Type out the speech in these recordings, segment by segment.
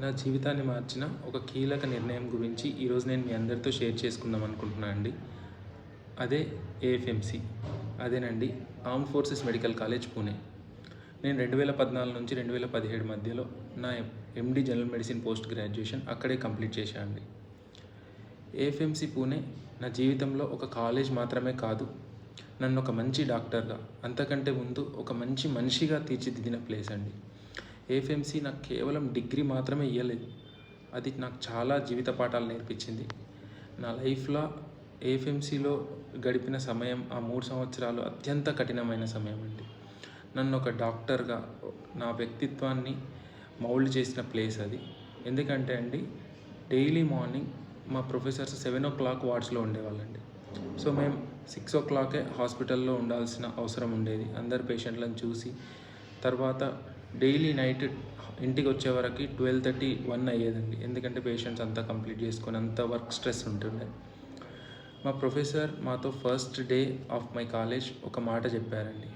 నా జీవితాన్ని మార్చిన ఒక కీలక నిర్ణయం గురించి ఈరోజు నేను మీ అందరితో షేర్ చేసుకుందాం అనుకుంటున్నాను అండి. అదే ఏఎఫ్ఎంసి. అదేనండి, armed forces medical college Pune. నేను 2014 నుంచి 2017 మధ్యలో నా ఎండి జనరల్ మెడిసిన్ పోస్ట్ గ్రాడ్యుయేషన్ అక్కడే కంప్లీట్ చేశాను అండి. ఏఎఫ్ఎంసి పూణే నా జీవితంలో ఒక కాలేజ్ మాత్రమే కాదు, నన్ను ఒక మంచి డాక్టర్గా, అంతకంటే ముందు ఒక మంచి మనిషిగా తీర్చిదిద్దిన ప్లేస్ అండి. ఏఎఫ్ఎంసి నాకు కేవలం డిగ్రీ మాత్రమే ఇవ్వలేదు, అది నాకు చాలా జీవిత పాఠాలు నేర్పించింది. నా లైఫ్లో ఏఎఫ్ఎంసిలో గడిపిన సమయం, ఆ 3 సంవత్సరాలు అత్యంత కఠినమైన సమయం అండి. నన్ను ఒక డాక్టర్గా, నా వ్యక్తిత్వాన్ని మౌల్డ్ చేసిన ప్లేస్ అది. ఎందుకంటే అండి, డైలీ మార్నింగ్ మా ప్రొఫెసర్స్ 7 o'clock వార్డ్స్లో ఉండేవాళ్ళండి. సో మేము 6 o'clock హాస్పిటల్లో ఉండాల్సిన అవసరం ఉండేది. అందరు పేషెంట్లను చూసి తర్వాత డైలీ నైట్ ఇంటికి వచ్చే వరకు 12:30, 1 అయ్యేదండి. ఎందుకంటే పేషెంట్స్ అంతా కంప్లీట్ చేసుకొని అంత వర్క్ స్ట్రెస్ ఉంటుండే. మా ప్రొఫెసర్ మాతో first day of my college ఒక మాట చెప్పారండి: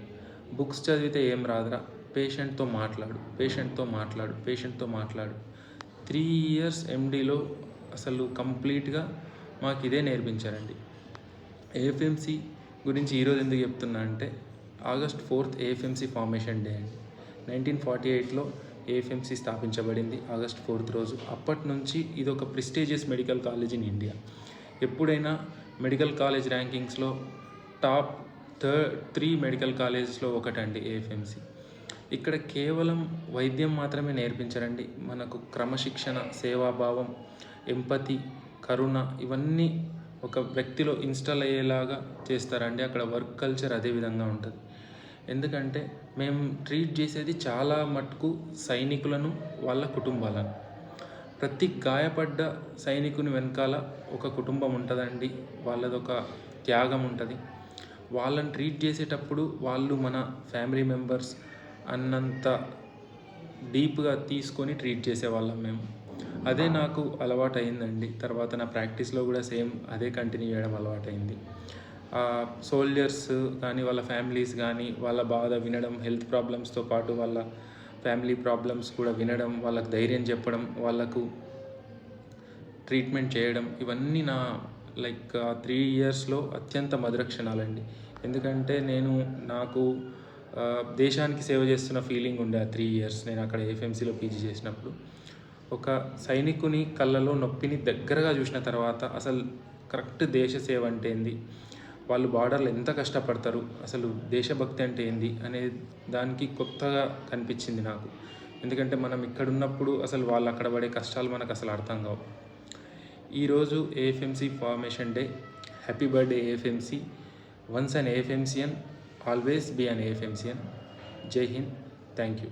బుక్స్ చదివితే ఏం రాదురా, పేషెంట్తో మాట్లాడు, పేషెంట్తో మాట్లాడు, పేషెంట్తో మాట్లాడు. 3 years ఎండీలో అసలు కంప్లీట్గా మాకు ఇదే నేర్పించారండి. ఏఎఫ్ఎంసి గురించి ఈరోజు ఎందుకు చెప్తున్నా అంటే, August 4th AFMC formation day అండి. 1948లో ఏఎఫ్ఎంసి స్థాపించబడింది August 4th రోజు. అప్పటి నుంచి ఇది ఒక prestigious medical college in India. ఎప్పుడైనా మెడికల్ కాలేజ్ ర్యాంకింగ్స్లో టాప్ 3 మెడికల్ కాలేజెస్లో ఒకటండి ఏఎఫ్ఎంసి. ఇక్కడ కేవలం వైద్యం మాత్రమే నేర్పించరండి, మనకు క్రమశిక్షణ, సేవాభావం, ఎంపతి, కరుణ, ఇవన్నీ ఒక వ్యక్తిలో ఇన్స్టాల్ అయ్యేలాగా చేస్తారండి. అక్కడ వర్క్ కల్చర్ అదే విధంగా ఉంటుంది. ఎందుకంటే మేము ట్రీట్ చేసేది చాలా మటుకు సైనికులను, వాళ్ళ కుటుంబాలను. ప్రతి గాయపడ్డ సైనికుని వెనకాల ఒక కుటుంబం ఉంటుందండి, వాళ్ళదొక త్యాగం ఉంటుంది. వాళ్ళని ట్రీట్ చేసేటప్పుడు వాళ్ళు మన ఫ్యామిలీ మెంబర్స్ అన్నంత డీప్గా తీసుకొని ట్రీట్ చేసేవాళ్ళం మేము. అదే నాకు అలవాటు అయిందండి. తర్వాత నా ప్రాక్టీస్లో కూడా సేమ్ అదే కంటిన్యూ చేయడం అలవాటైంది. సోల్జర్స్ కానీ, వాళ్ళ ఫ్యామిలీస్ కానీ, వాళ్ళ బాధ వినడం, హెల్త్ ప్రాబ్లమ్స్తో పాటు వాళ్ళ ఫ్యామిలీ ప్రాబ్లమ్స్ కూడా వినడం, వాళ్ళకు ధైర్యం చెప్పడం, వాళ్ళకు ట్రీట్మెంట్ చేయడం, ఇవన్నీ లైక్ 3 yearsలో అత్యంత మధుర క్షణాలండి. ఎందుకంటే నాకు దేశానికి సేవ చేస్తున్న ఫీలింగ్ ఉండే ఆ 3 years నేను అక్కడ ఏఎఫ్ఎంసిలో పీజీ చేసినప్పుడు. ఒక సైనికుని కళ్ళలో నొప్పిని దగ్గరగా చూసిన తర్వాత అసలు కరెక్ట్ దేశ సేవ అంటే ఏంది, వాళ్ళు బార్డర్లో ఎంత కష్టపడతారు, అసలు దేశభక్తి అంటే ఏంది అనే దానికి కొత్తగా కనిపించింది నాకు. ఎందుకంటే మనం ఇక్కడ ఉన్నప్పుడు అసలు వాళ్ళు అక్కడ పడే కష్టాలు మనకు అసలు అర్థం కావు. ఈరోజు AFMC formation day. Happy birthday AFMC. Once an AFMCian, always be an AFMCian. Jai Hind. Thank you.